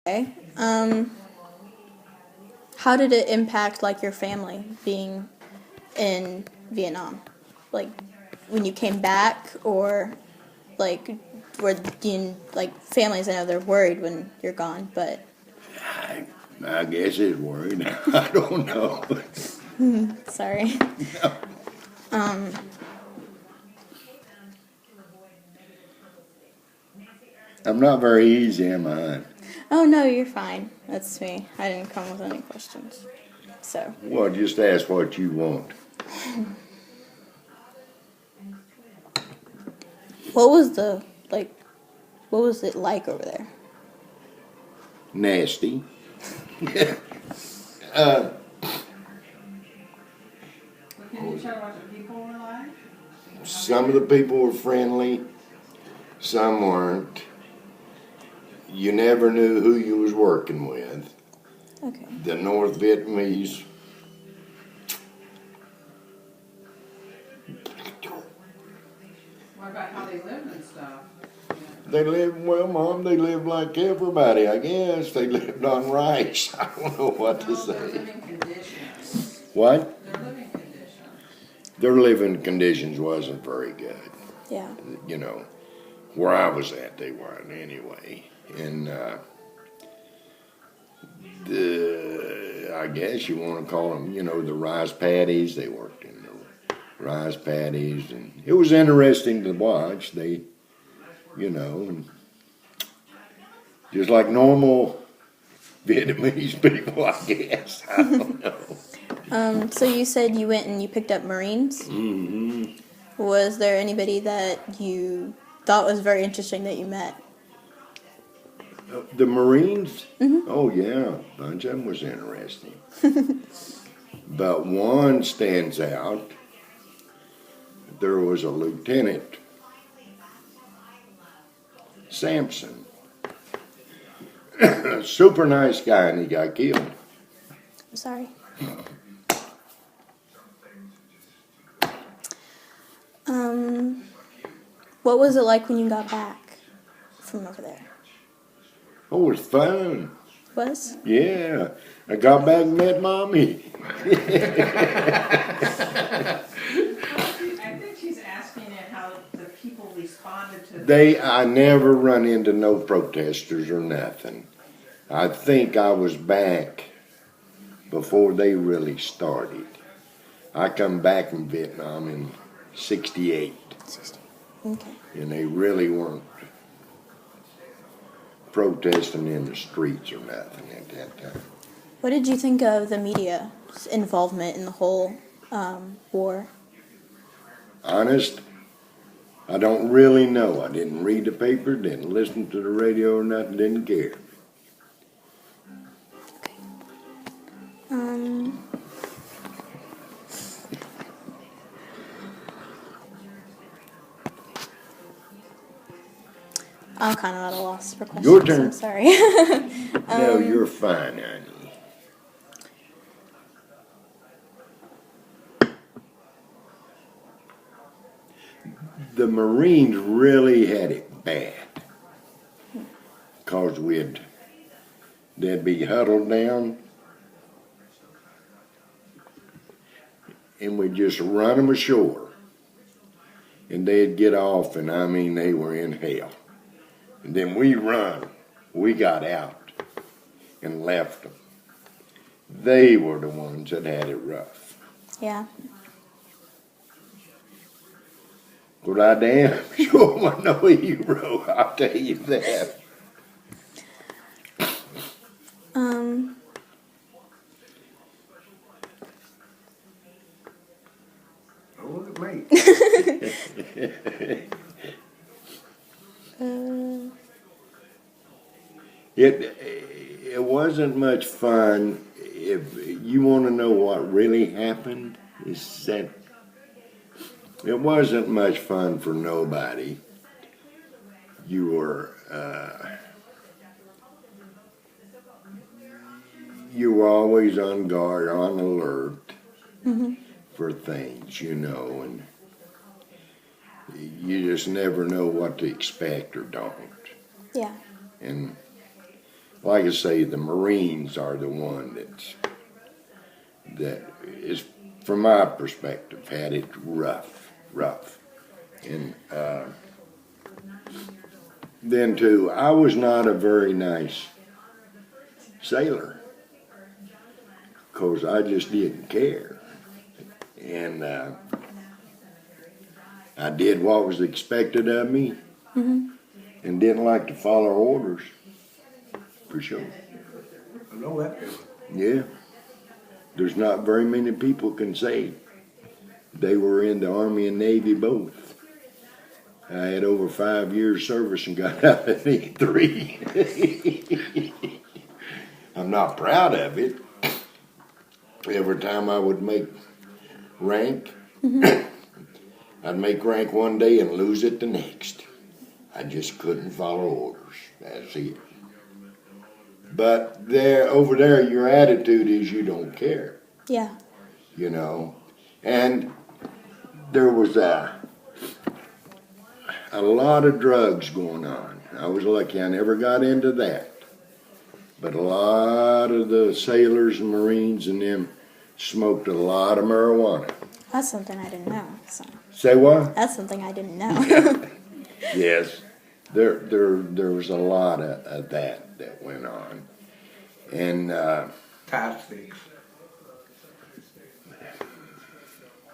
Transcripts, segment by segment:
Okay. How did it impact like your family being in Vietnam? Like when you came back, or like were you like families? I know they're worried when you're gone, but I guess it's worried. I don't know. sorry. I'm not very easy, am I? Oh no, you're fine. That's me. I didn't come with any questions. So Well, just ask what you want. what was the like? What was it like over there? Nasty. Can you tell what the people were like? Some of the people were friendly, some weren't. You never knew who you was working with. Okay. The North Vietnamese, What about how they lived and stuff? they lived, well, Mom, they lived like everybody, I guess. They lived on rice. I don't know what to Their say. living conditions. What? Their living conditions. Their living conditions wasn't very good. Yeah. You know, where I was at, they weren't anyway. And I guess you want to call them, the rice paddies. They worked in the rice paddies, and it was interesting to watch. They, and just like normal Vietnamese people, I guess. I don't know. So you said you went and you picked up Marines. Mm-hmm. Was there anybody that you thought was very interesting that you met? The Marines? Mm-hmm. Oh, yeah, a bunch of them was interesting. But one stands out. There was a Lieutenant Sampson. Super nice guy, and he got killed. I'm sorry. What was it like when you got back from over there? Oh, it was fun. Was? Yeah, I got back and met Mommy. I think she's asking it how the people responded to I never run into no protesters or nothing. I think I was back before they really started. I come back from Vietnam in '68, 60. Okay. and they really weren't protesting in the streets or nothing at that time. What did you think of the media's involvement in the whole war? Honest, I don't really know. I didn't read the paper, didn't listen to the radio or nothing, didn't care. Okay. I'm kind of at a loss for questions. Your turn. I'm sorry. No, you're fine, honey. The Marines really had it bad. Because they'd be huddled down, and we'd just run them ashore. And they'd get off, and I mean, they were in hell. And then we got out and left them. They were the ones that had it rough. Yeah. But I damn sure was no hero, I'll tell you that. Oh, look at me. It wasn't much fun. If you want to know what really happened, is that it wasn't much fun for nobody. You were always on guard, on alert for things, and you just never know what to expect or don't. Yeah. And like I say, the Marines are the one that is, from my perspective, had it rough. And then too, I was not a very nice sailor, 'cause I just didn't care. And I did what was expected of me, and didn't like to follow orders, for sure. I know that. Yeah. There's not very many people can say they were in the Army and Navy both. I had over 5 years service and got out at 83. I'm not proud of it. Every time I would make rank, I'd make rank one day and lose it the next. I just couldn't follow orders. That's it. But over there, your attitude is you don't care, Yeah. you know. And there was a lot of drugs going on. I was lucky I never got into that. But a lot of the sailors and Marines and them smoked a lot of marijuana. That's something I didn't know. So Say what? that's something I didn't know. Yes. There was a lot of that went on. And Ties thieves.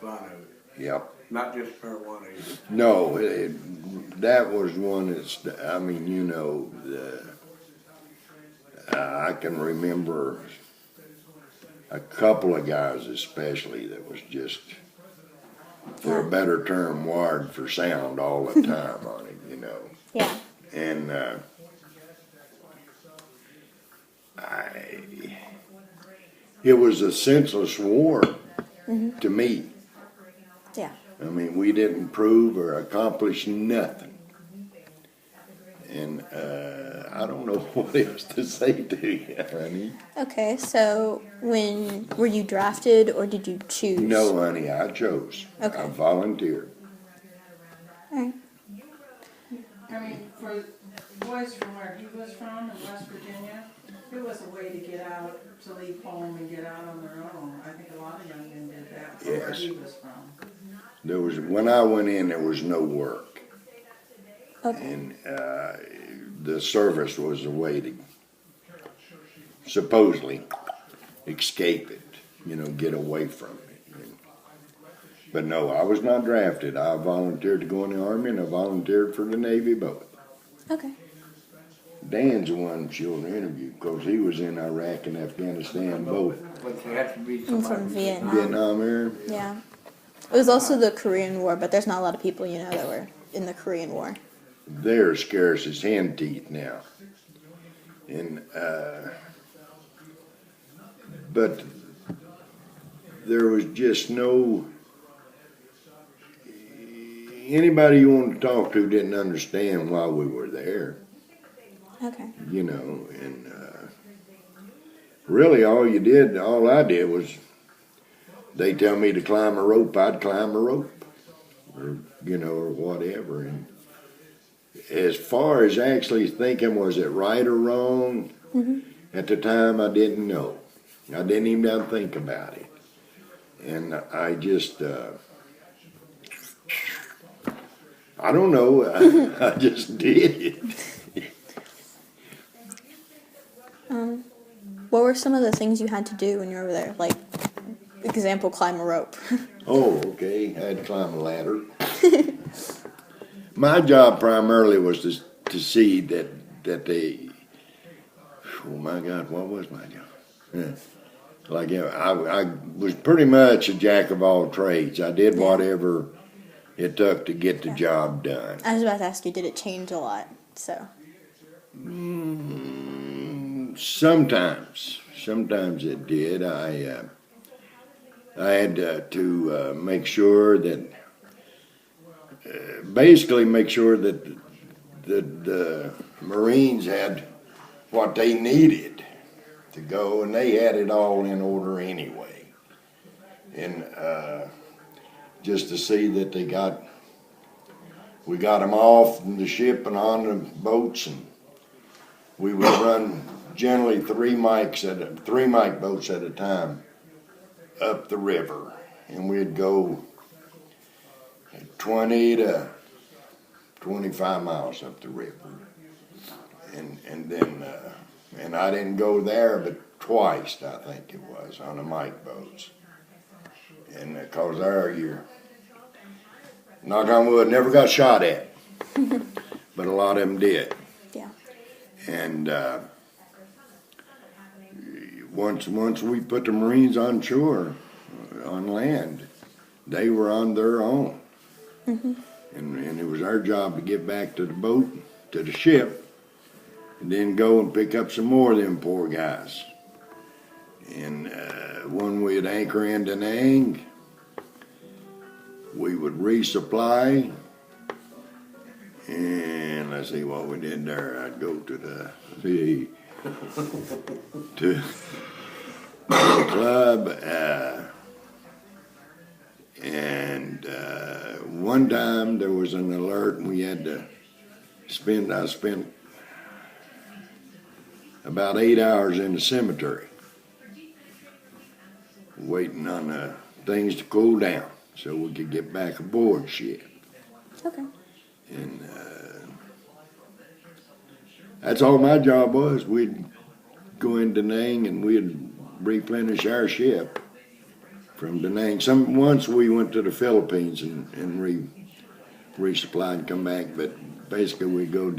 A lot of it. yep. Not just marijuana either. No, that was one that's, I mean, you know, I can remember a couple of guys especially that was just, for a better term, wired for sound all the time on it, you know. Yeah. And it was a senseless war to me. Yeah. I mean, we didn't prove or accomplish nothing. And I don't know what else to say to you, honey. Okay, so were you drafted or did you choose? No, honey, I chose. Okay. I volunteered. Alright. I mean, for boys from where he was from in West Virginia, it was a way to get out, to leave home and get out on their own. I think a lot of young men did that from where Yes. he was from. When I went in, there was no work. Okay. And the service was a way to supposedly escape it, you know, get away from it. But no, I was not drafted. I volunteered to go in the Army, and I volunteered for the Navy both. Okay. Dan's the one she'll interview, because he was in Iraq and Afghanistan both. But you have to be I'm somebody. from Vietnam. Vietnam era. Yeah. It was also the Korean War, but there's not a lot of people you know that were in the Korean War. They're scarce as hen teeth now. And but there was just no, anybody you wanted to talk to didn't understand why we were there, Okay. you know. And really all I did was, they tell me to climb a rope, I'd climb a rope, or you know, or whatever. And as far as actually thinking, was it right or wrong? At the time, I didn't know. I didn't even think about it. And I just, I don't know, I just did it. What were some of the things you had to do when you were over there? Like, example, climb a rope. Oh, okay, I had to climb a ladder. My job primarily was to see that they, oh my God, what was my job? Yeah. Like, you know, I was pretty much a jack of all trades. I did whatever it took to get the job done. I was about to ask you, did it change a lot? So. Sometimes it did. I had to make sure that, basically make sure that the Marines had what they needed to go, and they had it all in order anyway. And just to see that we got them off the ship and on the boats, and we would run generally three mic boats at a time up the river, and we'd go 20 to 25 miles up the river, and then and I didn't go there but twice, I think it was, on the mic boats, and cause there you're, knock on wood, never got shot at, but a lot of them did. Yeah. And once we put the Marines on shore, on land, they were on their own. And it was our job to get back to the boat, to the ship, and then go and pick up some more of them poor guys. And when we'd anchor in Da Nang, we would resupply. And let's see what we did there. I'd go to the club, and one time there was an alert, and we had to spend. I spent about 8 hours in the cemetery, waiting on things to cool down, so we could get back aboard ship. Okay. And that's all my job was. We'd go into Da Nang and we'd replenish our ship from Da Nang. Once we went to the Philippines and resupply and come back, but basically we'd go to